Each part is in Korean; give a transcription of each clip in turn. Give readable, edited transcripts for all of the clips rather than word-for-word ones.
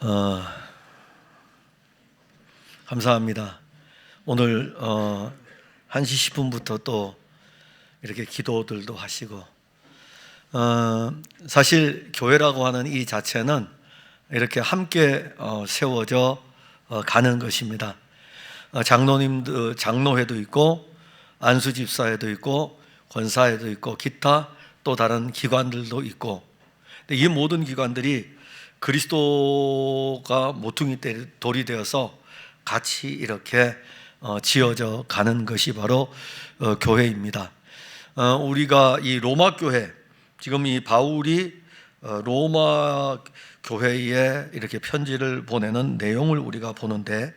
어, 감사합니다. 오늘 1시 10분부터 또 이렇게 기도들도 하시고, 사실 교회라고 하는 이 자체는 이렇게 함께 세워져 가는 것입니다. 장로님도, 장로회도 있고 안수집사회도 있고 권사회도 있고 기타 또 다른 기관들도 있고, 이 모든 기관들이 그리스도가 모퉁이 돌이 되어서 같이 이렇게 지어져 가는 것이 바로 교회입니다. 우리가 이 로마 교회, 지금 이 바울이 로마 교회에 이렇게 편지를 보내는 내용을 우리가 보는데,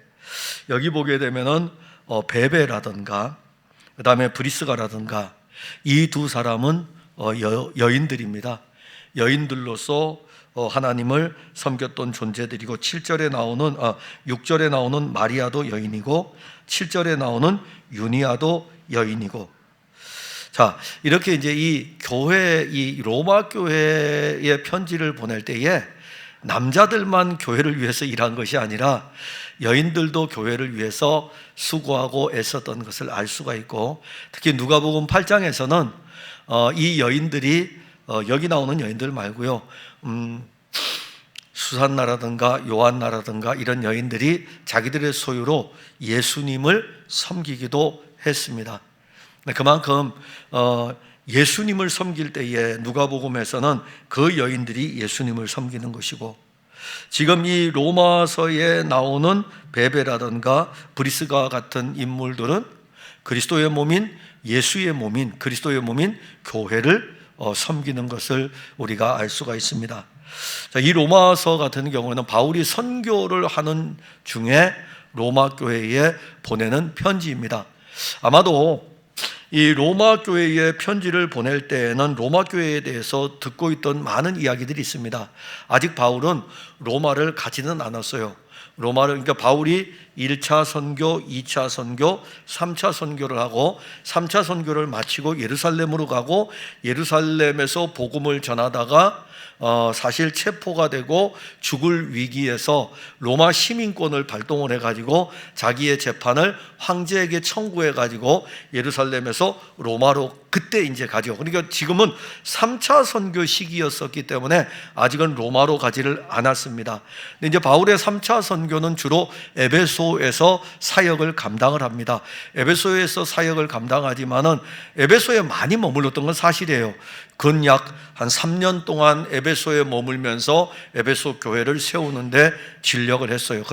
여기 보게 되면은 베베라든가 그 다음에 브리스가라든가 이 두 사람은 여인들입니다. 여인들로서 하나님을 섬겼던 존재들이고, 6절에 나오는 마리아도 여인이고 7절에 나오는 유니아도 여인이고, 자, 이렇게 이제 이 로마 교회에 편지를 보낼 때에 남자들만 교회를 위해서 일한 것이 아니라 여인들도 교회를 위해서 수고하고 애썼던 것을 알 수가 있고, 특히 누가복음 8장에서는 이 여인들이 여기 나오는 여인들 말고요, 수산나라든가 요한나라든가 이런 여인들이 자기들의 소유로 예수님을 섬기기도 했습니다. 그만큼 예수님을 섬길 때에 누가복음에서는 그 여인들이 예수님을 섬기는 것이고, 지금 이 로마서에 나오는 베베라든가 브리스가 같은 인물들은 그리스도의 몸인 예수의 몸인 그리스도의 몸인 교회를 섬기는 것을 우리가 알 수가 있습니다. 자, 이 로마서 같은 경우는 바울이 선교를 하는 중에 로마 교회에 보내는 편지입니다. 아마도 이 로마 교회에 편지를 보낼 때에는 로마 교회에 대해서 듣고 있던 많은 이야기들이 있습니다. 아직 바울은 로마를 가지는 않았어요. 그러니까 바울이 1차 선교, 2차 선교, 3차 선교를 하고 3차 선교를 마치고 예루살렘으로 가고, 예루살렘에서 복음을 전하다가 사실 체포가 되고 죽을 위기에서 로마 시민권을 발동을 해가지고 자기의 재판을 황제에게 청구해가지고 예루살렘에서 로마로 그때 이제 가죠. 그러니까 지금은 3차 선교 시기였었기 때문에 아직은 로마로 가지를 않았습니다. 근데 이제 바울의 3차 선교는 주로 에베소에서 사역을 감당을 합니다. 에베소에서 사역을 감당하지만은 에베소에 많이 머물렀던 건 사실이에요. 근약 한 3년 동안 에베소에 머물면서 에베소 교회를 세우는데 진력을 했어요.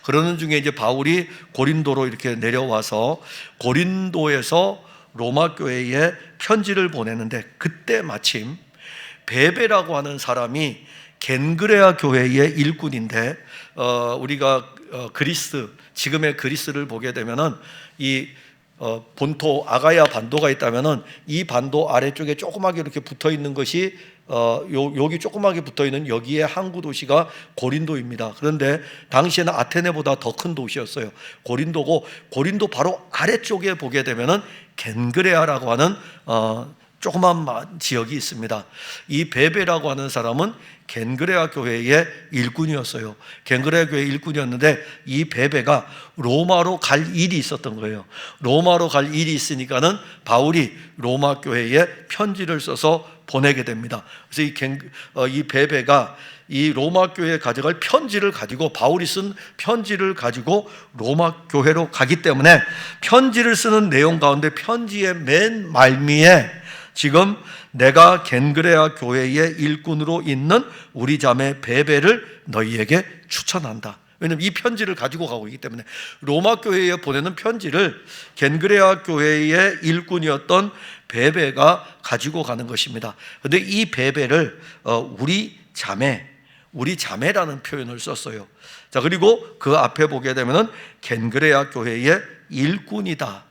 그러는 중에 이제 바울이 고린도로 이렇게 내려와서 고린도에서 로마 교회에 편지를 보내는데, 그때 마침 베베라고 하는 사람이 겐그레아 교회의 일꾼인데, 우리가 그리스, 지금의 그리스를 보게 되면은 이 본토 아가야 반도가 있다면은 이 반도 아래쪽에 조그맣게 이렇게 붙어 있는 것이 여기 조그맣게 붙어 있는 여기에 항구 도시가 고린도입니다. 그런데 당시에는 아테네보다 더 큰 도시였어요. 고린도고, 고린도 바로 아래쪽에 보게 되면은 겐그레아라고 하는 조그만 지역이 있습니다. 이 베베라고 하는 사람은 겐그레아 교회의 일꾼이었어요. 겐그레아 교회의 일꾼이었는데 이 베베가 로마로 갈 일이 있었던 거예요. 로마로 갈 일이 있으니까는 바울이 로마 교회에 편지를 써서 보내게 됩니다. 그래서 이 베베가 이 로마 교회에 가져갈 편지를 가지고, 바울이 쓴 편지를 가지고 로마 교회로 가기 때문에 편지를 쓰는 내용 가운데 편지의 맨 말미에 지금 내가 겐그레아 교회의 일꾼으로 있는 우리 자매 베베를 너희에게 추천한다. 왜냐하면 이 편지를 가지고 가고 있기 때문에 로마 교회에 보내는 편지를 겐그레아 교회의 일꾼이었던 베베가 가지고 가는 것입니다. 그런데 이 베베를 우리 자매라는 표현을 썼어요. 자, 그리고 그 앞에 보게 되면은 겐그레아 교회의 일꾼이다.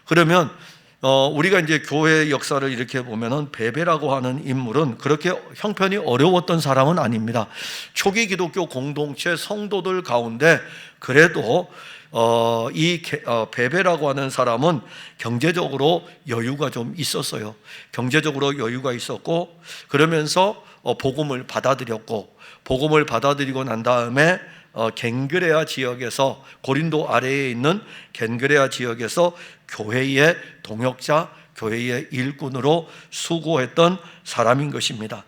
그러면 우리가 이제 교회 역사를 이렇게 보면은 베베라고 하는 인물은 그렇게 형편이 어려웠던 사람은 아닙니다. 초기 기독교 공동체 성도들 가운데 그래도 이 베베라고 하는 사람은 경제적으로 여유가 좀 있었어요. 경제적으로 여유가 있었고, 그러면서 복음을 받아들였고, 복음을 받아들이고 난 다음에 겐그레아 지역에서, 고린도 아래에 있는 겐그레아 지역에서 교회의 동역자, 교회의 일꾼으로 수고했던 사람인 것입니다.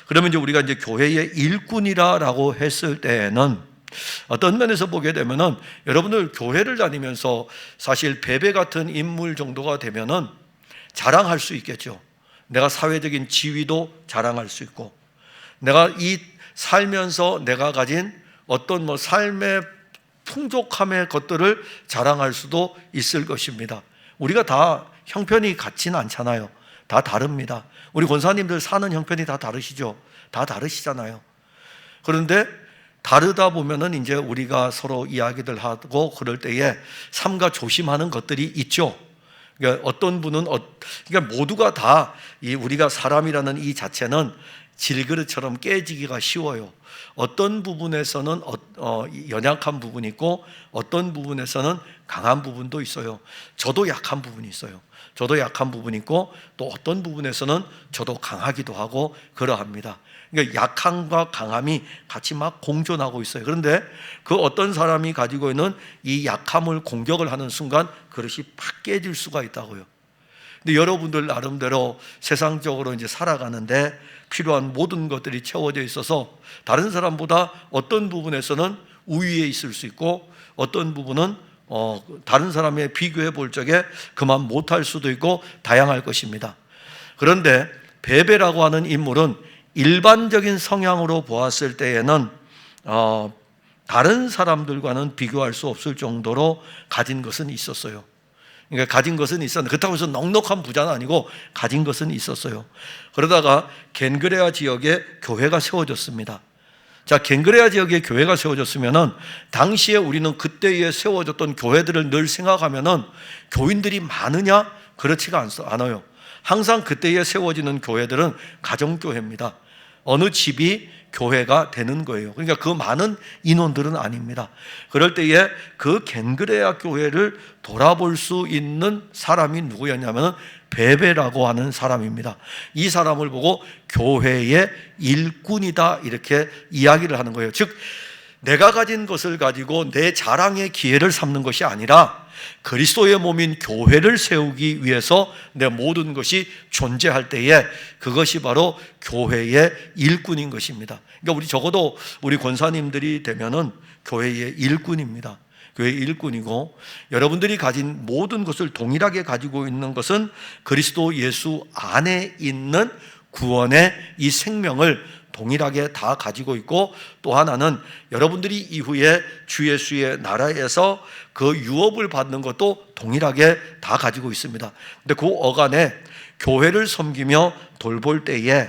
그러면 이제 우리가 이제 교회의 일꾼이라고 했을 때에는 어떤 면에서 보게 되면은, 여러분들 교회를 다니면서 사실 베베 같은 인물 정도가 되면은 자랑할 수 있겠죠. 내가 사회적인 지위도 자랑할 수 있고, 내가 이 살면서 내가 가진 어떤 삶의 풍족함의 것들을 자랑할 수도 있을 것입니다. 우리가 다 형편이 같지는 않잖아요. 다 다릅니다. 우리 권사님들 사는 형편이 다 다르시죠. 다 다르시잖아요. 그런데 다르다 보면은 이제 우리가 서로 이야기들 하고 그럴 때에 삼가 조심하는 것들이 있죠. 그러니까 어떤 분은 그러니까 모두가 다 우리가 사람이라는 이 자체는 질그릇처럼 깨지기가 쉬워요. 어떤 부분에서는 연약한 부분이 있고 어떤 부분에서는 강한 부분도 있어요. 저도 약한 부분이 있어요. 저도 약한 부분이 있고 또 어떤 부분에서는 저도 강하기도 하고 그러합니다. 그러니까 약함과 강함이 같이 막 공존하고 있어요. 그런데 그 어떤 사람이 가지고 있는 이 약함을 공격을 하는 순간 그릇이 팍 깨질 수가 있다고요. 근데 여러분들 나름대로 세상적으로 이제 살아가는데 필요한 모든 것들이 채워져 있어서 다른 사람보다 어떤 부분에서는 우위에 있을 수 있고 어떤 부분은 다른 사람에 비교해 볼 적에 그만 못할 수도 있고 다양할 것입니다. 그런데 베베라고 하는 인물은 일반적인 성향으로 보았을 때에는 다른 사람들과는 비교할 수 없을 정도로 가진 것은 있었어요. 그러니까 가진 것은 있었는데 그렇다고 해서 넉넉한 부자는 아니고 가진 것은 있었어요. 그러다가 겐그레아 지역에 교회가 세워졌습니다. 자, 겐그레아 지역에 교회가 세워졌으면은 당시에 우리는 그때에 세워졌던 교회들을 늘 생각하면은 교인들이 많으냐? 그렇지가 않아요. 항상 그때에 세워지는 교회들은 가정교회입니다. 어느 집이 교회가 되는 거예요. 그러니까 그 많은 인원들은 아닙니다. 그럴 때에 그 겐그레아 교회를 돌아볼 수 있는 사람이 누구였냐면 베베라고 하는 사람입니다. 이 사람을 보고 교회의 일꾼이다 이렇게 이야기를 하는 거예요. 즉 내가 가진 것을 가지고 내 자랑의 기회를 삼는 것이 아니라 그리스도의 몸인 교회를 세우기 위해서 내 모든 것이 존재할 때에 그것이 바로 교회의 일꾼인 것입니다. 그러니까 적어도 우리 권사님들이 되면은 교회의 일꾼입니다. 교회의 일꾼이고 여러분들이 가진 모든 것을 동일하게 가지고 있는 것은 그리스도 예수 안에 있는 구원의 이 생명을 동일하게 다 가지고 있고 또 하나는 여러분들이 이후에 주 예수의 나라에서 그 유업을 받는 것도 동일하게 다 가지고 있습니다. 근데 그 어간에 교회를 섬기며 돌볼 때에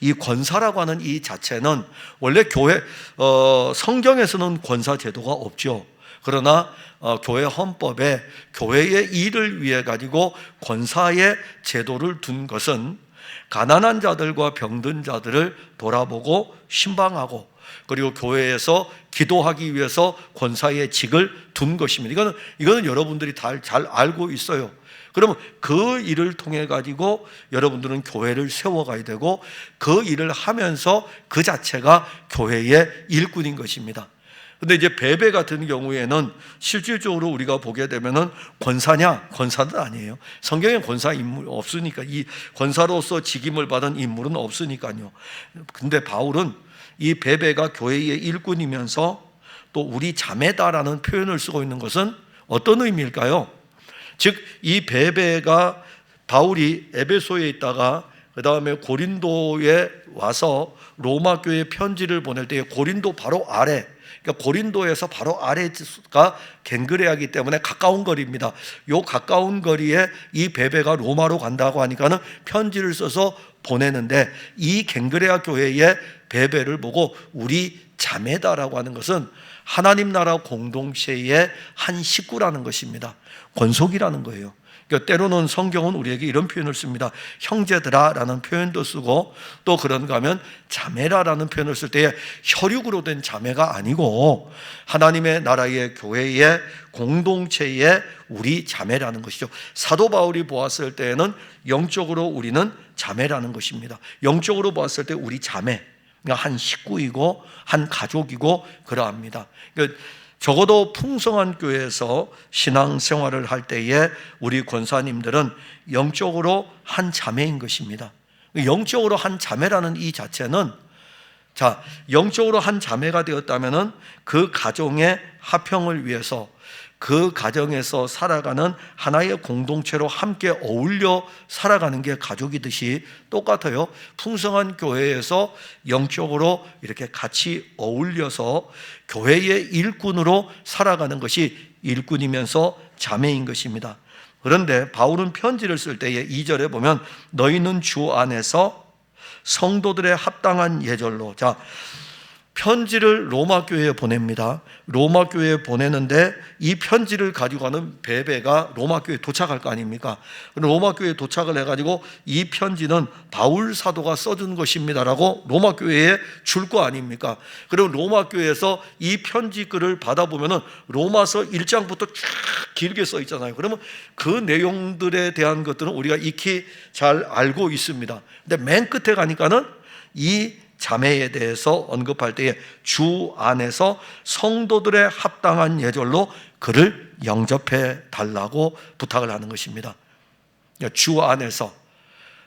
이 권사라고 하는 이 자체는 원래 성경에서는 권사 제도가 없죠. 그러나 교회 헌법에 교회의 일을 위해 가지고 권사의 제도를 둔 것은 가난한 자들과 병든 자들을 돌아보고 신방하고 그리고 교회에서 기도하기 위해서 권사의 직을 둔 것입니다. 이거는 여러분들이 잘 알고 있어요. 그러면 그 일을 통해 가지고 여러분들은 교회를 세워가야 되고 그 일을 하면서 그 자체가 교회의 일꾼인 것입니다. 근데 이제 베베 같은 경우에는 실질적으로 우리가 보게 되면은 권사냐? 권사는 아니에요. 성경에 권사 인물 없으니까 이 권사로서 직임을 받은 인물은 없으니까요. 근데 바울은 이 베베가 교회의 일꾼이면서 또 우리 자매다라는 표현을 쓰고 있는 것은 어떤 의미일까요? 즉 이 베베가 바울이 에베소에 있다가 그 다음에 고린도에 와서 로마 교회에 편지를 보낼 때 고린도 바로 아래, 그러니까 고린도에서 바로 아래가 겐그레아이기 때문에 가까운 거리입니다. 요 가까운 거리에 이 베베가 로마로 간다고 하니까는 편지를 써서 보내는데 이 겐그레아 교회의 베베를 보고 우리 자매다라고 하는 것은 하나님 나라 공동체의 한 식구라는 것입니다. 권속이라는 거예요. 그러니까 때로는 성경은 우리에게 이런 표현을 씁니다. 형제들아라는 표현도 쓰고 또 그런가 하면 자매라라는 표현을 쓸 때에 혈육으로 된 자매가 아니고 하나님의 나라의 교회의 공동체의 우리 자매라는 것이죠. 사도 바울이 보았을 때에는 영적으로 우리는 자매라는 것입니다. 영적으로 보았을 때 우리 자매, 그러니까 한 식구이고 한 가족이고 그러합니다. 그러니까 적어도 풍성한 교회에서 신앙생활을 할 때에 우리 권사님들은 영적으로 한 자매인 것입니다. 영적으로 한 자매라는 이 자체는, 자, 영적으로 한 자매가 되었다면은 그 가정의 화평을 위해서 그 가정에서 살아가는 하나의 공동체로 함께 어울려 살아가는 게 가족이듯이 똑같아요. 풍성한 교회에서 영적으로 이렇게 같이 어울려서 교회의 일꾼으로 살아가는 것이 일꾼이면서 자매인 것입니다. 그런데 바울은 편지를 쓸 때에 2절에 보면 너희는 주 안에서 성도들의 합당한 예절로, 자, 편지를 로마 교회에 보냅니다. 로마 교회에 보내는데 이 편지를 가지고 가는 베베가 로마 교회에 도착할 거 아닙니까? 로마 교회에 도착을 해가지고 이 편지는 바울 사도가 써준 것입니다라고 로마 교회에 줄 거 아닙니까? 그리고 로마 교회에서 이 편지 글을 받아보면은 로마서 1장부터 쭉 길게 써 있잖아요. 그러면 그 내용들에 대한 것들은 우리가 익히 잘 알고 있습니다. 근데 맨 끝에 가니까는 이 자매에 대해서 언급할 때에 주 안에서 성도들의 합당한 예절로 그를 영접해 달라고 부탁을 하는 것입니다. 주 안에서.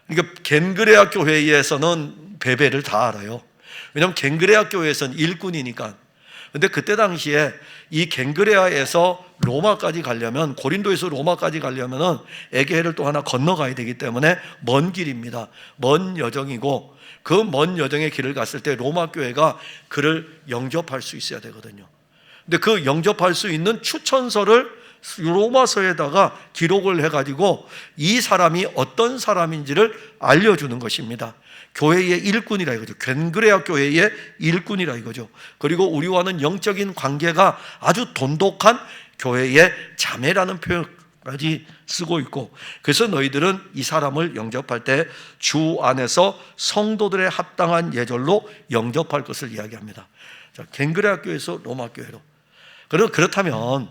그러니까 겐그레아 교회에서는 베베를 다 알아요. 왜냐하면 겐그레아 교회에서는 일꾼이니까. 근데 그때 당시에 이 겐그레아에서 로마까지 가려면, 고린도에서 로마까지 가려면은 에게해를 또 하나 건너가야 되기 때문에 먼 길입니다. 먼 여정이고, 그 먼 여정의 길을 갔을 때 로마 교회가 그를 영접할 수 있어야 되거든요. 근데 그 영접할 수 있는 추천서를 로마서에다가 기록을 해가지고 이 사람이 어떤 사람인지를 알려주는 것입니다. 교회의 일꾼이라 이거죠. 겐그레아 교회의 일꾼이라 이거죠. 그리고 우리와는 영적인 관계가 아주 돈독한 교회의 자매라는 표현까지 쓰고 있고, 그래서 너희들은 이 사람을 영접할 때 주 안에서 성도들의 합당한 예절로 영접할 것을 이야기합니다. 자, 겐그레아 교회에서 로마 교회로. 그렇다면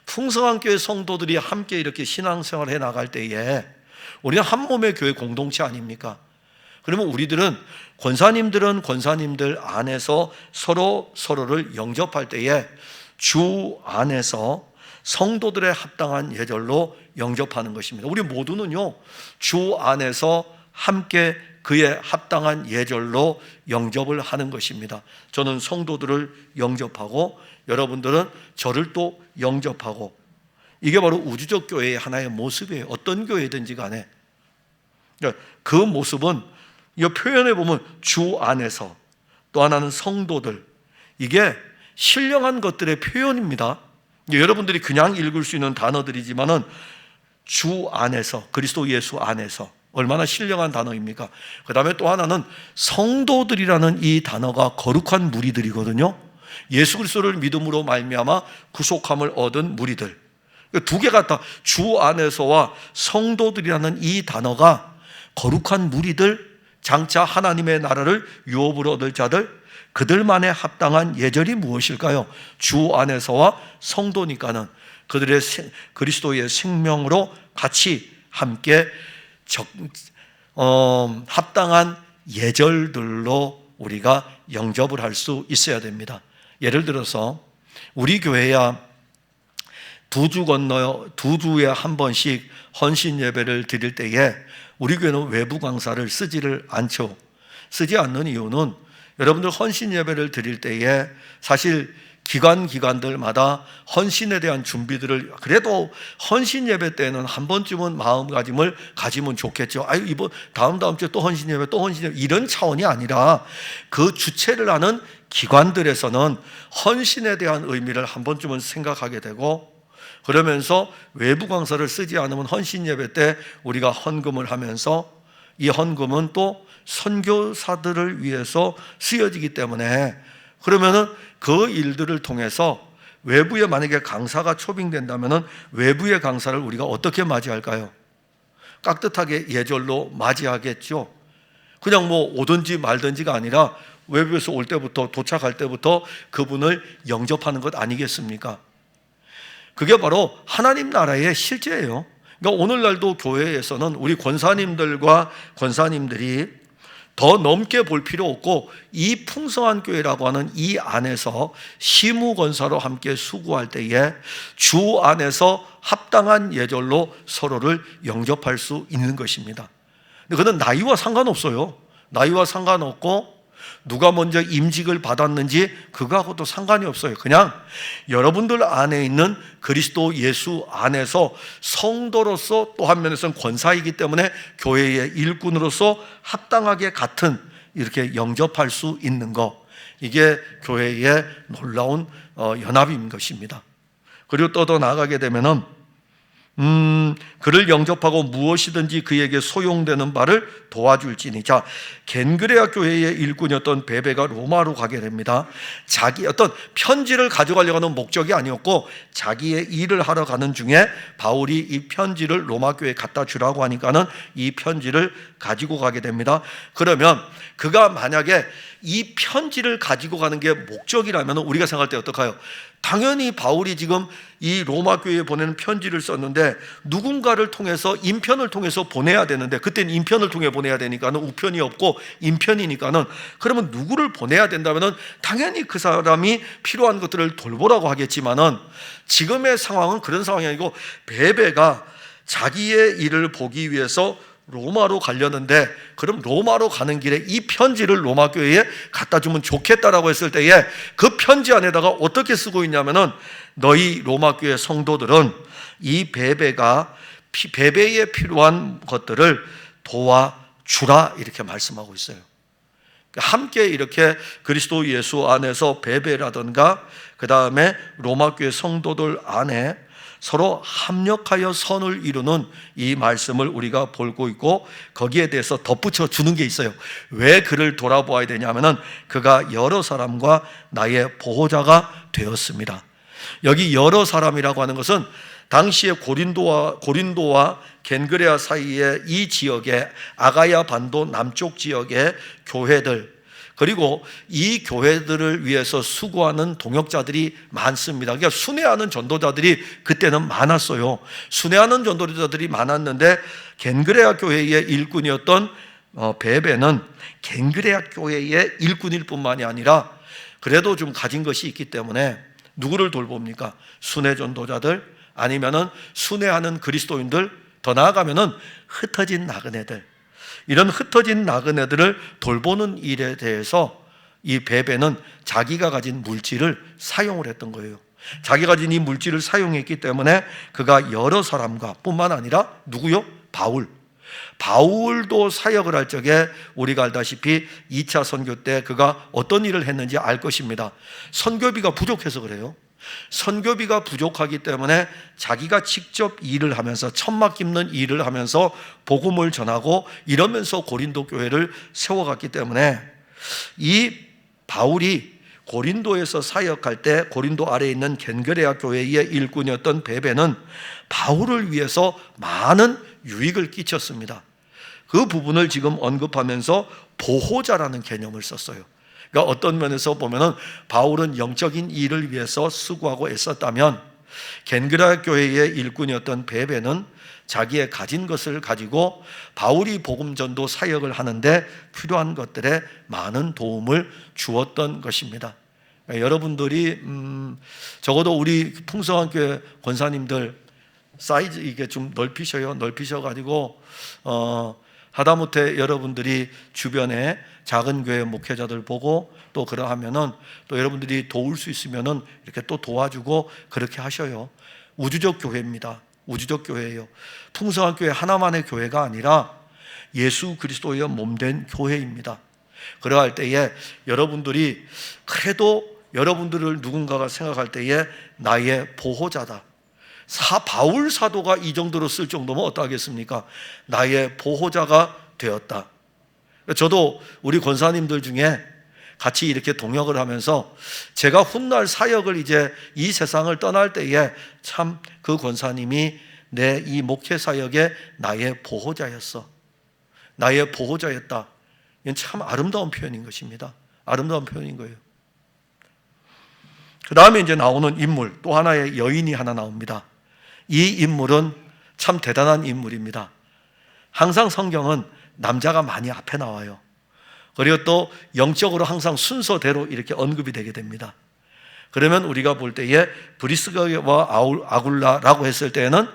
풍성한 교회 성도들이 함께 이렇게 신앙생활을 해 나갈 때에 우리는 한 몸의 교회 공동체 아닙니까? 그러면 우리들은, 권사님들은 권사님들 안에서 서로를 영접할 때에 주 안에서 성도들의 합당한 예절로 영접하는 것입니다. 우리 모두는요, 주 안에서 함께 그의 합당한 예절로 영접을 하는 것입니다. 저는 성도들을 영접하고 여러분들은 저를 또 영접하고, 이게 바로 우주적 교회의 하나의 모습이에요. 어떤 교회든지 간에. 그 모습은 이 표현해 보면 주 안에서, 또 하나는 성도들, 이게 신령한 것들의 표현입니다. 여러분들이 그냥 읽을 수 있는 단어들이지만은 주 안에서, 그리스도 예수 안에서, 얼마나 신령한 단어입니까? 그 다음에 또 하나는 성도들이라는 이 단어가 거룩한 무리들이거든요. 예수 그리스도를 믿음으로 말미암아 구속함을 얻은 무리들. 두 개가 다, 주 안에서와 성도들이라는 이 단어가 거룩한 무리들, 장차 하나님의 나라를 유업으로 얻을 자들, 그들만의 합당한 예절이 무엇일까요? 주 안에서와 성도니까는 그들의 그리스도의 생명으로 같이 함께 합당한 예절들로 우리가 영접을 할 수 있어야 됩니다. 예를 들어서 우리 교회야 두 주에 한 번씩 헌신 예배를 드릴 때에 우리 교회는 외부 강사를 쓰지를 않죠. 쓰지 않는 이유는 여러분들 헌신 예배를 드릴 때에 사실 기관들마다 헌신에 대한 준비들을, 그래도 헌신 예배 때는 한 번쯤은 마음가짐을 가지면 좋겠죠. 아유, 이번 다음 주에 또 헌신 예배, 또 헌신 예배, 이런 차원이 아니라 그 주체를 하는 기관들에서는 헌신에 대한 의미를 한 번쯤은 생각하게 되고, 그러면서 외부 강사를 쓰지 않으면 헌신 예배 때 우리가 헌금을 하면서 이 헌금은 또 선교사들을 위해서 쓰여지기 때문에, 그러면은 그 일들을 통해서 외부에 만약에 강사가 초빙된다면은 외부의 강사를 우리가 어떻게 맞이할까요? 깍듯하게 예절로 맞이하겠죠. 그냥 뭐 오든지 말든지가 아니라 외부에서 올 때부터, 도착할 때부터 그분을 영접하는 것 아니겠습니까? 그게 바로 하나님 나라의 실제예요. 그러니까 오늘날도 교회에서는 우리 권사님들이 더 넘게 볼 필요 없고 이 풍성한 교회라고 하는 이 안에서 시무건사로 함께 수고할 때에 주 안에서 합당한 예절로 서로를 영접할 수 있는 것입니다. 그건 나이와 상관없어요. 나이와 상관없고 누가 먼저 임직을 받았는지 그거하고도 상관이 없어요. 그냥 여러분들 안에 있는 그리스도 예수 안에서 성도로서 또 한 면에서는 권사이기 때문에 교회의 일꾼으로서 합당하게 같은 이렇게 영접할 수 있는 것, 이게 교회의 놀라운 연합인 것입니다. 그리고 또 더 나아가게 되면은 그를 영접하고 무엇이든지 그에게 소용되는 바를 도와줄지니. 자, 겐그레아 교회의 일꾼이었던 베베가 로마로 가게 됩니다. 자기 어떤 편지를 가져가려고 하는 목적이 아니었고 자기의 일을 하러 가는 중에 바울이 이 편지를 로마 교회에 갖다 주라고 하니까는 이 편지를 가지고 가게 됩니다. 그러면 그가 만약에 이 편지를 가지고 가는 게 목적이라면 우리가 생각할 때 어떨까요? 당연히 바울이 지금 이 로마 교회에 보내는 편지를 썼는데 누군가를 통해서 인편을 통해서 보내야 되는데, 그때는 인편을 통해 보내야 되니까는 우편이 없고 인편이니까는, 그러면 누구를 보내야 된다면은 당연히 그 사람이 필요한 것들을 돌보라고 하겠지만은 지금의 상황은 그런 상황이 아니고 베베가 자기의 일을 보기 위해서 로마로 가려는데, 그럼 로마로 가는 길에 이 편지를 로마 교회에 갖다 주면 좋겠다라고 했을 때에 그 편지 안에다가 어떻게 쓰고 있냐면은 너희 로마 교회 성도들은 이 베베에 필요한 것들을 도와주라 이렇게 말씀하고 있어요. 함께 이렇게 그리스도 예수 안에서 베베라든가 그 다음에 로마 교회 성도들 안에 서로 합력하여 선을 이루는 이 말씀을 우리가 보고 있고, 거기에 대해서 덧붙여 주는 게 있어요. 왜 그를 돌아보아야 되냐면은 그가 여러 사람과 나의 보호자가 되었습니다. 여기 여러 사람이라고 하는 것은 당시에 고린도와 겐그레아 사이의 이 지역의 아가야 반도 남쪽 지역의 교회들, 그리고 이 교회들을 위해서 수고하는 동역자들이 많습니다. 그러니까 순회하는 전도자들이 그때는 많았어요. 순회하는 전도자들이 많았는데 겐그레아 교회의 일꾼이었던 베베는 겐그레아 교회의 일꾼일 뿐만이 아니라 그래도 좀 가진 것이 있기 때문에 누구를 돌봅니까? 순회 전도자들, 아니면은 순회하는 그리스도인들, 더 나아가면은 흩어진 나그네들, 이런 흩어진 나그네들을 돌보는 일에 대해서 이 베베는 자기가 가진 물질을 사용을 했던 거예요. 자기가 가진 이 물질을 사용했기 때문에 그가 여러 사람과 뿐만 아니라 누구요? 바울도 사역을 할 적에 우리가 알다시피 2차 선교 때 그가 어떤 일을 했는지 알 것입니다. 선교비가 부족해서 그래요. 선교비가 부족하기 때문에 자기가 직접 일을 하면서 천막 깁는 일을 하면서 복음을 전하고 이러면서 고린도 교회를 세워갔기 때문에 이 바울이 고린도에서 사역할 때 고린도 아래에 있는 겐그레아 교회의 일꾼이었던 베베는 바울을 위해서 많은 유익을 끼쳤습니다. 그 부분을 지금 언급하면서 보호자라는 개념을 썼어요. 그러니까 어떤 면에서 보면은 바울은 영적인 일을 위해서 수고하고 애썼다면 겐그레아 교회의 일꾼이었던 베베는 자기의 가진 것을 가지고 바울이 복음 전도 사역을 하는데 필요한 것들에 많은 도움을 주었던 것입니다. 그러니까 여러분들이 적어도 우리 풍성한 교회 권사님들 사이즈 이게 좀 넓히셔가지고 하다못해 여러분들이 주변에 작은 교회 목회자들 보고 또 그러하면은 또 여러분들이 도울 수 있으면은 이렇게 또 도와주고 그렇게 하셔요. 우주적 교회입니다. 우주적 교회예요. 풍성한 교회 하나만의 교회가 아니라 예수 그리스도의 몸된 교회입니다. 그러할 때에 여러분들이 그래도 여러분들을 누군가가 생각할 때에 나의 보호자다. 바울 사도가 이 정도로 쓸 정도면 어떠하겠습니까? 나의 보호자가 되었다. 저도 우리 권사님들 중에 같이 이렇게 동역을 하면서 제가 훗날 사역을 이제 이 세상을 떠날 때에 참 그 권사님이 내 이 목회 사역의 나의 보호자였어. 나의 보호자였다. 이건 참 아름다운 표현인 것입니다. 아름다운 표현인 거예요. 그 다음에 이제 나오는 인물, 또 하나의 여인이 하나 나옵니다. 이 인물은 참 대단한 인물입니다. 항상 성경은 남자가 많이 앞에 나와요. 그리고 또 영적으로 항상 순서대로 이렇게 언급이 되게 됩니다. 그러면 우리가 볼 때에 브리스가와 아굴라라고 했을 때에는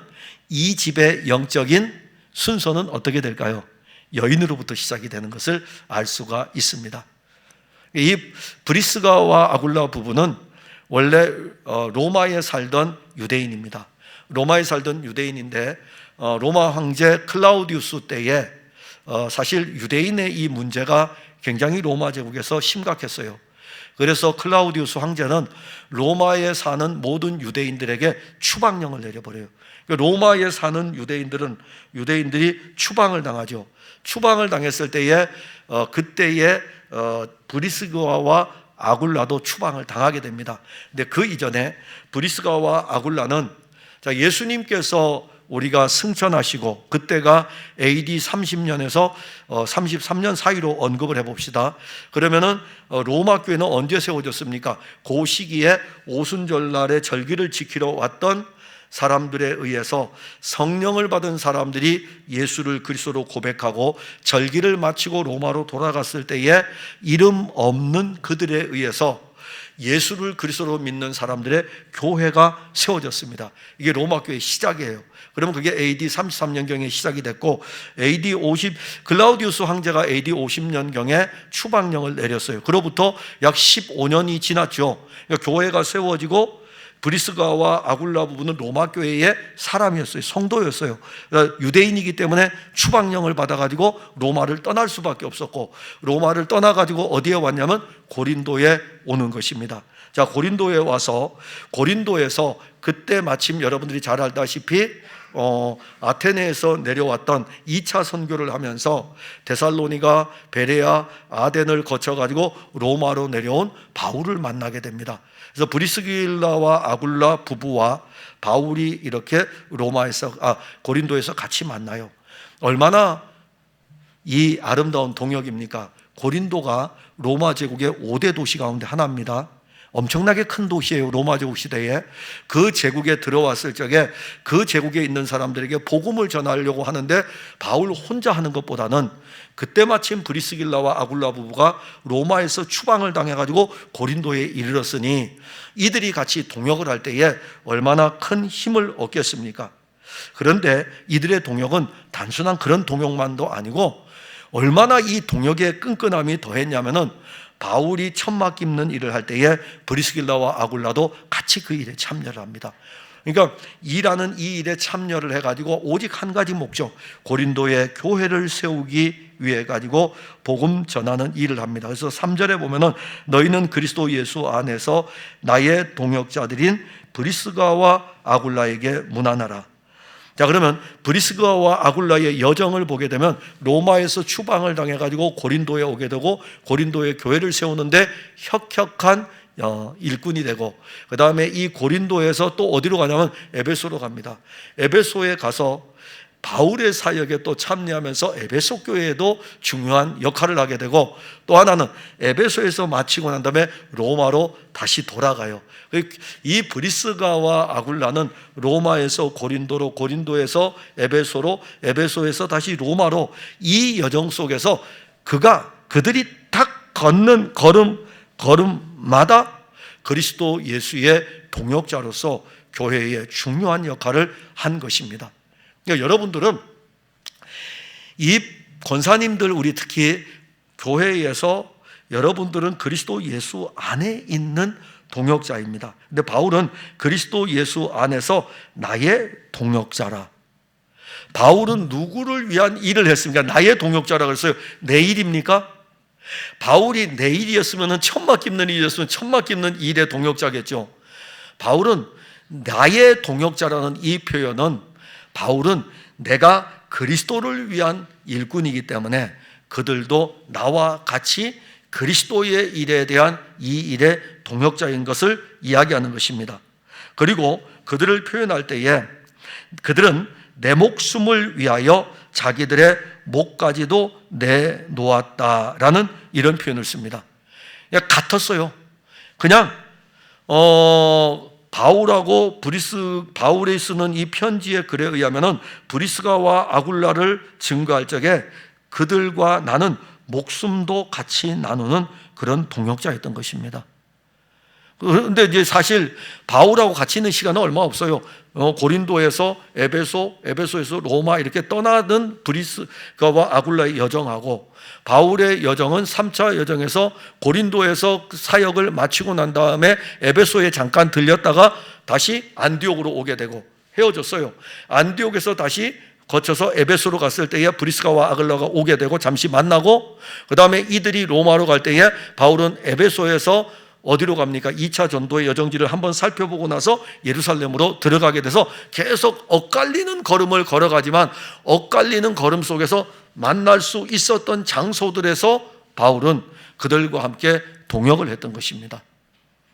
이 집의 영적인 순서는 어떻게 될까요? 여인으로부터 시작이 되는 것을 알 수가 있습니다. 이 브리스가와 아굴라 부부는 원래 로마에 살던 유대인입니다. 로마에 살던 유대인인데 로마 황제 클라우디우스 때에 사실 유대인의 이 문제가 굉장히 로마 제국에서 심각했어요. 그래서 클라우디우스 황제는 로마에 사는 모든 유대인들에게 추방령을 내려버려요. 로마에 사는 유대인들이 추방을 당하죠. 추방을 당했을 때에 그때에 브리스가와 아굴라도 추방을 당하게 됩니다. 근데 그 이전에 브리스가와 아굴라는 예수님께서 우리가 승천하시고 그때가 AD 30년에서 33년 사이로 언급을 해봅시다. 그러면은 로마 교회는 언제 세워졌습니까? 그 시기에 오순절날의 절기를 지키러 왔던 사람들에 의해서 성령을 받은 사람들이 예수를 그리스도로 고백하고 절기를 마치고 로마로 돌아갔을 때에 이름 없는 그들에 의해서 예수를 그리스도로 믿는 사람들의 교회가 세워졌습니다. 이게 로마 교회의 시작이에요. 그러면 그게 AD 33년경에 시작이 됐고 클라우디우스 황제가 AD 50년경에 추방령을 내렸어요. 그로부터 약 15년이 지났죠. 그러니까 교회가 세워지고 브리스가와 아굴라 부부는 로마 교회의 사람이었어요. 성도였어요. 그러니까 유대인이기 때문에 추방령을 받아가지고 로마를 떠날 수밖에 없었고, 로마를 떠나가지고 어디에 왔냐면 고린도에 오는 것입니다. 자, 고린도에 와서 고린도에서 그때 마침 여러분들이 잘 알다시피 아테네에서 내려왔던 2차 선교를 하면서 데살로니가, 베레아, 아덴을 거쳐가지고 로마로 내려온 바울을 만나게 됩니다. 그래서 브리스길라와 아굴라 부부와 바울이 이렇게 고린도에서 같이 만나요. 얼마나 이 아름다운 동역입니까? 고린도가 로마 제국의 5대 도시 가운데 하나입니다. 엄청나게 큰 도시예요. 로마 제국 시대에. 그 제국에 들어왔을 적에 그 제국에 있는 사람들에게 복음을 전하려고 하는데 바울 혼자 하는 것보다는 그때 마침 브리스길라와 아굴라 부부가 로마에서 추방을 당해가지고 고린도에 이르렀으니 이들이 같이 동역을 할 때에 얼마나 큰 힘을 얻겠습니까? 그런데 이들의 동역은 단순한 그런 동역만도 아니고 얼마나 이 동역의 끈끈함이 더했냐면은 바울이 천막 깁는 일을 할 때에 브리스길라와 아굴라도 같이 그 일에 참여를 합니다. 그러니까 일하는 이 일에 참여를 해가지고 오직 한 가지 목적, 고린도의 교회를 세우기 위해 가지고 복음 전하는 일을 합니다. 그래서 3절에 보면은 너희는 그리스도 예수 안에서 나의 동역자들인 브리스가와 아굴라에게 문안하라. 자, 그러면 브리스가와 아굴라의 여정을 보게 되면 로마에서 추방을 당해가지고 고린도에 오게 되고 고린도에 교회를 세우는데 혁혁한 일꾼이 되고, 그 다음에 이 고린도에서 또 어디로 가냐면 에베소로 갑니다. 에베소에 가서 바울의 사역에 또 참여하면서 에베소 교회에도 중요한 역할을 하게 되고, 또 하나는 에베소에서 마치고 난 다음에 로마로 다시 돌아가요. 이 브리스가와 아굴라는 로마에서 고린도로, 고린도에서 에베소로, 에베소에서 다시 로마로, 이 여정 속에서 그들이 딱 걷는 걸음마다 그리스도 예수의 동역자로서 교회의 중요한 역할을 한 것입니다. 그러니까 여러분들은 이 권사님들, 우리 특히 교회에서 여러분들은 그리스도 예수 안에 있는 동역자입니다. 근데 바울은 그리스도 예수 안에서 나의 동역자라. 바울은 누구를 위한 일을 했습니까? 나의 동역자라 그랬어요. 내 일입니까? 바울이 내 일이었으면 천막 깁는 일이었으면 천막 깁는 일의 동역자겠죠. 바울은 나의 동역자라는 이 표현은 바울은 내가 그리스도를 위한 일꾼이기 때문에 그들도 나와 같이 그리스도의 일에 대한 이 일의 동역자인 것을 이야기하는 것입니다. 그리고 그들을 표현할 때에 그들은 내 목숨을 위하여 자기들의 목까지도 내놓았다라는 이런 표현을 씁니다. 그냥 같았어요. 그냥 바울이 쓰는 이 편지의 글에 의하면은 브리스가와 아굴라를 증거할 적에 그들과 나는 목숨도 같이 나누는 그런 동역자였던 것입니다. 그런데 이제 사실 바울하고 같이 있는 시간은 얼마 없어요. 고린도에서 에베소에서 로마 이렇게 떠나는 브리스가와 아굴라의 여정하고, 바울의 여정은 3차 여정에서 고린도에서 사역을 마치고 난 다음에 에베소에 잠깐 들렸다가 다시 안디옥으로 오게 되고 헤어졌어요. 안디옥에서 다시 거쳐서 에베소로 갔을 때에 브리스가와 아굴라가 오게 되고 잠시 만나고, 그 다음에 이들이 로마로 갈 때에 바울은 에베소에서 어디로 갑니까? 2차 전도의 여정지를 한번 살펴보고 나서 예루살렘으로 들어가게 돼서 계속 엇갈리는 걸음을 걸어가지만 엇갈리는 걸음 속에서 만날 수 있었던 장소들에서 바울은 그들과 함께 동역을 했던 것입니다.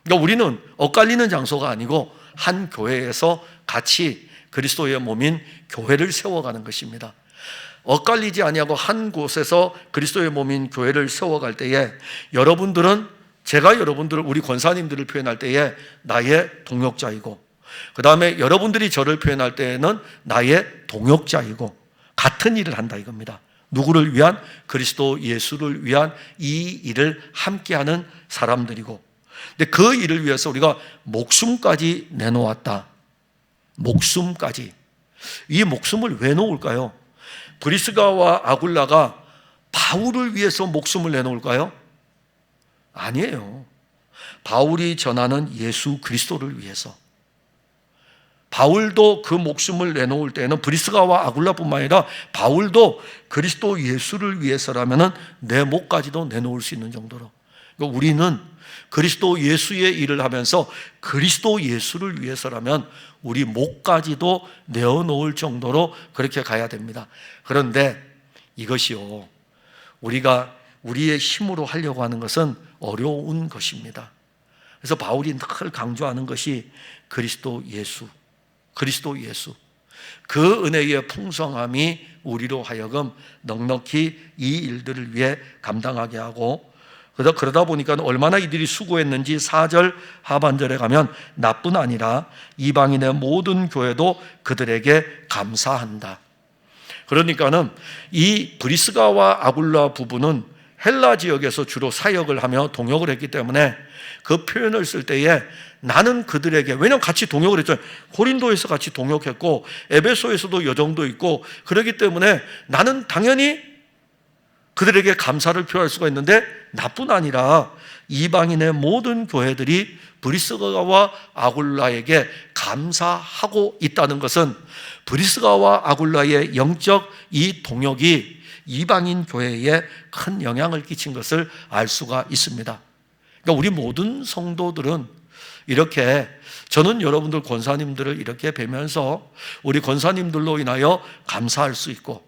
그러니까 우리는 엇갈리는 장소가 아니고 한 교회에서 같이 그리스도의 몸인 교회를 세워가는 것입니다. 엇갈리지 아니하고 한 곳에서 그리스도의 몸인 교회를 세워갈 때에 제가 여러분들을, 우리 권사님들을 표현할 때에 나의 동역자이고, 그 다음에 여러분들이 저를 표현할 때에는 나의 동역자이고, 같은 일을 한다 이겁니다. 누구를 위한? 그리스도 예수를 위한 이 일을 함께하는 사람들이고, 근데 그 일을 위해서 우리가 목숨까지 내놓았다. 목숨까지. 이 목숨을 왜 놓을까요? 브리스가와 아굴라가 바울을 위해서 목숨을 내놓을까요? 아니에요. 바울이 전하는 예수 그리스도를 위해서. 바울도 그 목숨을 내놓을 때는 브리스가와 아굴라뿐만 아니라 바울도 그리스도 예수를 위해서라면 내 목까지도 내놓을 수 있는 정도로. 그러니까 우리는 그리스도 예수의 일을 하면서 그리스도 예수를 위해서라면 우리 목까지도 내어놓을 정도로 그렇게 가야 됩니다. 그런데 이것이요, 우리가 우리의 힘으로 하려고 하는 것은 어려운 것입니다. 그래서 바울이 늘 강조하는 것이 그리스도 예수. 그 은혜의 풍성함이 우리로 하여금 넉넉히 이 일들을 위해 감당하게 하고, 그러다 보니까 얼마나 이들이 수고했는지 4절 하반절에 가면 나뿐 아니라 이방인의 모든 교회도 그들에게 감사한다. 그러니까는 이 브리스가와 아굴라 부부는 헬라 지역에서 주로 사역을 하며 동역을 했기 때문에 그 표현을 쓸 때에 나는 그들에게, 왜냐하면 같이 동역을 했잖아요. 고린도에서 같이 동역했고 에베소에서도 여정도 있고, 그렇기 때문에 나는 당연히 그들에게 감사를 표할 수가 있는데, 나뿐 아니라 이방인의 모든 교회들이 브리스가와 아굴라에게 감사하고 있다는 것은 브리스가와 아굴라의 영적 이 동역이 이방인 교회에 큰 영향을 끼친 것을 알 수가 있습니다. 그러니까 우리 모든 성도들은 이렇게, 저는 여러분들 권사님들을 이렇게 뵈면서 우리 권사님들로 인하여 감사할 수 있고,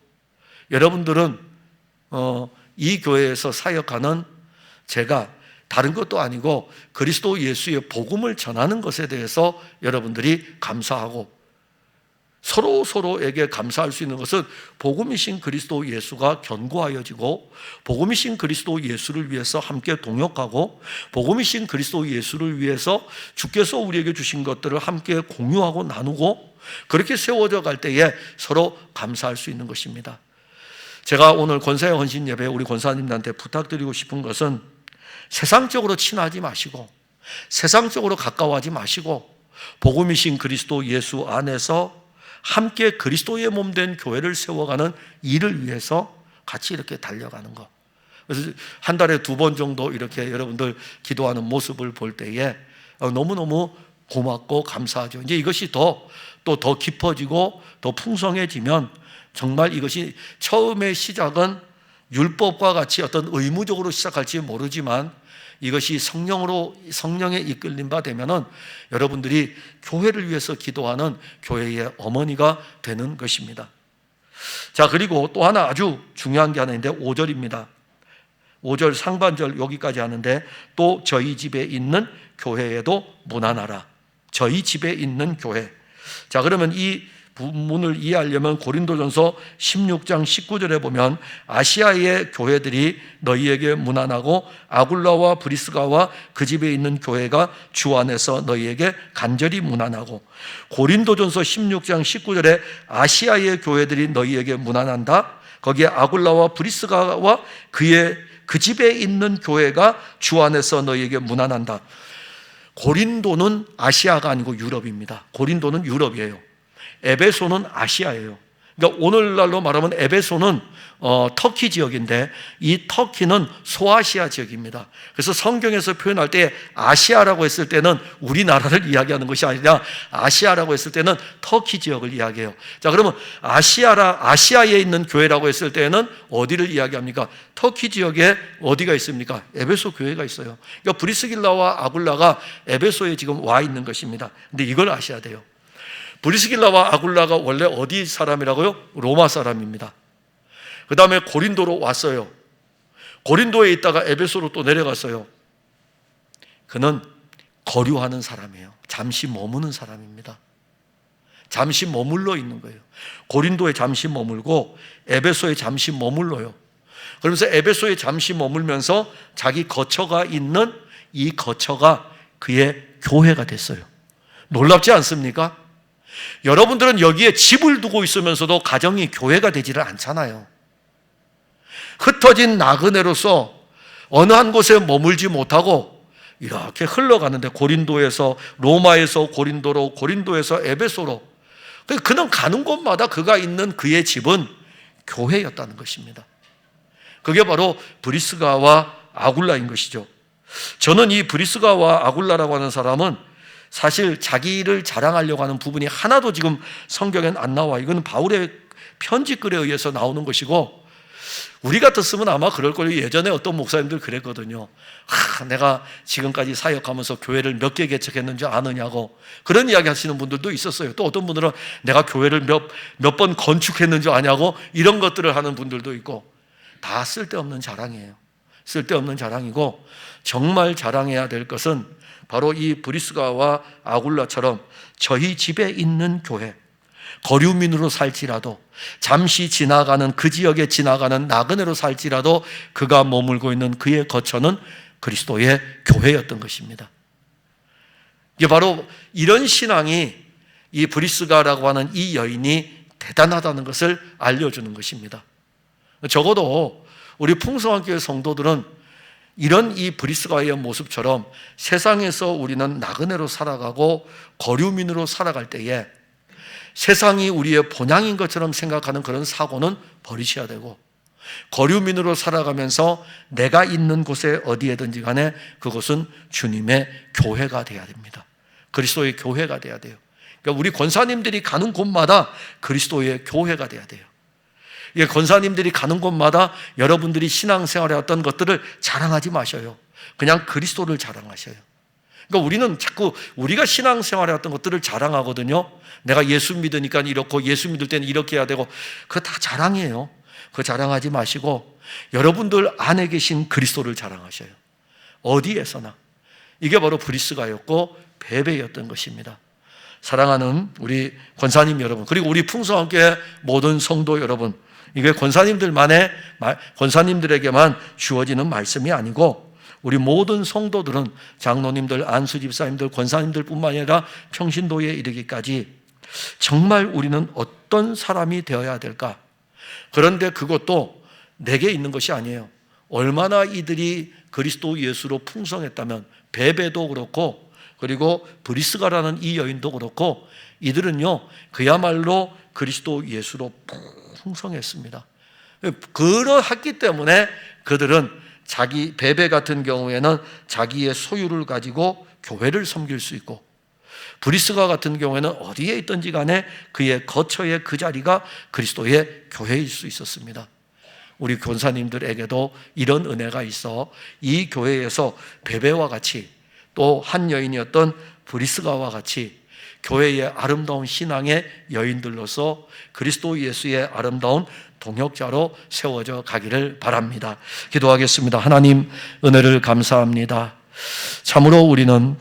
여러분들은 이 교회에서 사역하는 제가 다른 것도 아니고 그리스도 예수의 복음을 전하는 것에 대해서 여러분들이 감사하고, 서로에게 감사할 수 있는 것은 복음이신 그리스도 예수가 견고하여지고, 복음이신 그리스도 예수를 위해서 함께 동역하고, 복음이신 그리스도 예수를 위해서 주께서 우리에게 주신 것들을 함께 공유하고 나누고, 그렇게 세워져 갈 때에 서로 감사할 수 있는 것입니다. 제가 오늘 권사의 헌신 예배에 우리 권사님들한테 부탁드리고 싶은 것은 세상적으로 친하지 마시고, 세상적으로 가까워하지 마시고, 복음이신 그리스도 예수 안에서 함께 그리스도의 몸된 교회를 세워가는 일을 위해서 같이 이렇게 달려가는 것. 그래서 한 달에 2번 정도 이렇게 여러분들 기도하는 모습을 볼 때에 너무너무 고맙고 감사하죠. 이제 이것이 더 깊어지고 더 풍성해지면, 정말 이것이 처음의 시작은 율법과 같이 어떤 의무적으로 시작할지 모르지만, 이것이 성령의 이끌림 바 되면은 여러분들이 교회를 위해서 기도하는 교회의 어머니가 되는 것입니다. 자, 그리고 또 하나 아주 중요한 게 하나 있는데 5절입니다. 5절 상반절 여기까지 하는데, 또 저희 집에 있는 교회에도 문안하라. 저희 집에 있는 교회. 자, 그러면 이 부문을 이해하려면 고린도전서 16장 19절에 보면 아시아의 교회들이 너희에게 문안하고 아굴라와 브리스가와 그 집에 있는 교회가 주 안에서 너희에게 간절히 문안하고, 고린도전서 16장 19절에 아시아의 교회들이 너희에게 문안한다. 거기에 아굴라와 브리스가와 그 집에 있는 교회가 주 안에서 너희에게 문안한다. 고린도는 아시아가 아니고 유럽입니다. 고린도는 유럽이에요. 에베소는 아시아예요. 그러니까 오늘날로 말하면 에베소는 터키 지역인데 이 터키는 소아시아 지역입니다. 그래서 성경에서 표현할 때 아시아라고 했을 때는 우리나라를 이야기하는 것이 아니라 아시아라고 했을 때는 터키 지역을 이야기해요. 자, 그러면 아시아에 있는 교회라고 했을 때는 어디를 이야기합니까? 터키 지역에 어디가 있습니까? 에베소 교회가 있어요. 그러니까 브리스길라와 아굴라가 에베소에 지금 와 있는 것입니다. 근데 이걸 아셔야 돼요. 브리스길라와 아굴라가 원래 어디 사람이라고요? 로마 사람입니다. 그 다음에 고린도로 왔어요. 고린도에 있다가 에베소로 또 내려갔어요. 그는 거류하는 사람이에요. 잠시 머무는 사람입니다. 잠시 머물러 있는 거예요. 고린도에 잠시 머물고 에베소에 잠시 머물러요. 그러면서 에베소에 잠시 머물면서 자기 거처가 있는 이 거처가 그의 교회가 됐어요. 놀랍지 않습니까? 여러분들은 여기에 집을 두고 있으면서도 가정이 교회가 되지를 않잖아요. 흩어진 나그네로서 어느 한 곳에 머물지 못하고 이렇게 흘러가는데 고린도에서 로마에서 고린도로, 고린도에서 에베소로, 그는 가는 곳마다 그가 있는 그의 집은 교회였다는 것입니다. 그게 바로 브리스가와 아굴라인 것이죠. 저는 이 브리스가와 아굴라라고 하는 사람은 사실 자기를 자랑하려고 하는 부분이 하나도 지금 성경엔 안 나와. 이건 바울의 편지글에 의해서 나오는 것이고, 우리 같았으면 아마 그럴 거예요. 예전에 어떤 목사님들 그랬거든요. 내가 지금까지 사역하면서 교회를 몇 개 개척했는지 아느냐고 그런 이야기 하시는 분들도 있었어요. 또 어떤 분들은 내가 교회를 몇 번 건축했는지 아냐고 이런 것들을 하는 분들도 있고, 다 쓸데없는 자랑이에요. 쓸데없는 자랑이고, 정말 자랑해야 될 것은 바로 이 브리스가와 아굴라처럼 저희 집에 있는 교회, 거류민으로 살지라도, 잠시 지나가는 그 지역에 지나가는 나그네로 살지라도 그가 머물고 있는 그의 거처는 그리스도의 교회였던 것입니다. 이게 바로 이런 신앙이 이 브리스가라고 하는 이 여인이 대단하다는 것을 알려주는 것입니다. 적어도 우리 풍성한교회 성도들은 이런 이 브리스가의 모습처럼 세상에서 우리는 나그네로 살아가고 거류민으로 살아갈 때에 세상이 우리의 본향인 것처럼 생각하는 그런 사고는 버리셔야 되고, 거류민으로 살아가면서 내가 있는 곳에 어디에든지 간에 그곳은 주님의 교회가 되어야 됩니다. 그리스도의 교회가 되어야 돼요. 그러니까 우리 권사님들이 가는 곳마다 그리스도의 교회가 되어야 돼요. 권사님들이 가는 곳마다 여러분들이 신앙생활에 어떤 것들을 자랑하지 마셔요. 그냥 그리스도를 자랑하셔요. 그러니까 우리는 자꾸 우리가 신앙생활에 어떤 것들을 자랑하거든요. 내가 예수 믿으니까 이렇고 예수 믿을 때는 이렇게 해야 되고, 그거 다 자랑이에요. 그거 자랑하지 마시고 여러분들 안에 계신 그리스도를 자랑하셔요. 어디에서나. 이게 바로 브리스가였고 베베였던 것입니다. 사랑하는 우리 권사님 여러분, 그리고 우리 풍성함교회 모든 성도 여러분, 이게 권사님들에게만 주어지는 말씀이 아니고 우리 모든 성도들은 장로님들, 안수집사님들, 권사님들 뿐만 아니라 평신도에 이르기까지 정말 우리는 어떤 사람이 되어야 될까? 그런데 그것도 내게 있는 것이 아니에요. 얼마나 이들이 그리스도 예수로 풍성했다면, 베베도 그렇고 그리고 브리스가라는 이 여인도 그렇고, 이들은요 그야말로 그리스도 예수로 풍성했습니다. 그러했기 때문에 그들은 자기 베베 같은 경우에는 자기의 소유를 가지고 교회를 섬길 수 있고, 브리스가 같은 경우에는 어디에 있든지 간에 그의 거처의 그 자리가 그리스도의 교회일 수 있었습니다. 우리 권사님들에게도 이런 은혜가 있어 이 교회에서 베베와 같이, 또 한 여인이었던 브리스가와 같이 교회의 아름다운 신앙의 여인들로서 그리스도 예수의 아름다운 동역자로 세워져 가기를 바랍니다. 기도하겠습니다. 하나님, 은혜를 감사합니다. 참으로 우리는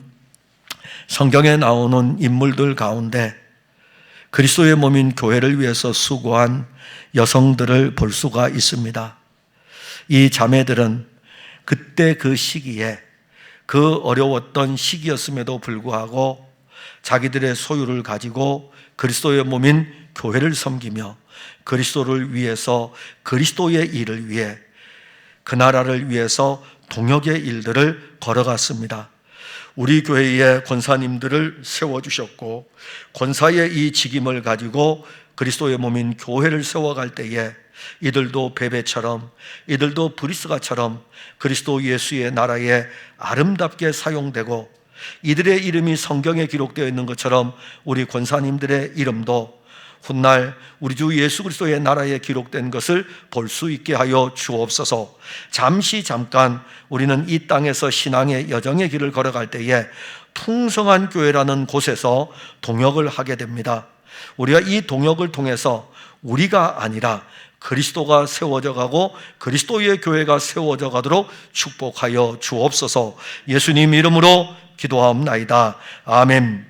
성경에 나오는 인물들 가운데 그리스도의 몸인 교회를 위해서 수고한 여성들을 볼 수가 있습니다. 이 자매들은 그때 그 시기에, 그 어려웠던 시기였음에도 불구하고 자기들의 소유를 가지고 그리스도의 몸인 교회를 섬기며 그리스도를 위해서, 그리스도의 일을 위해, 그 나라를 위해서 동역의 일들을 걸어갔습니다. 우리 교회의 권사님들을 세워주셨고, 권사의 이 직임을 가지고 그리스도의 몸인 교회를 세워갈 때에 이들도 베베처럼, 이들도 브리스가처럼 그리스도 예수의 나라에 아름답게 사용되고, 이들의 이름이 성경에 기록되어 있는 것처럼 우리 권사님들의 이름도 훗날 우리 주 예수 그리스도의 나라에 기록된 것을 볼 수 있게 하여 주옵소서. 잠깐 우리는 이 땅에서 신앙의 여정의 길을 걸어갈 때에 풍성한 교회라는 곳에서 동역을 하게 됩니다. 우리가 이 동역을 통해서 우리가 아니라 그리스도가 세워져 가고 그리스도의 교회가 세워져 가도록 축복하여 주옵소서. 예수님 이름으로 기도하옵나이다. 아멘.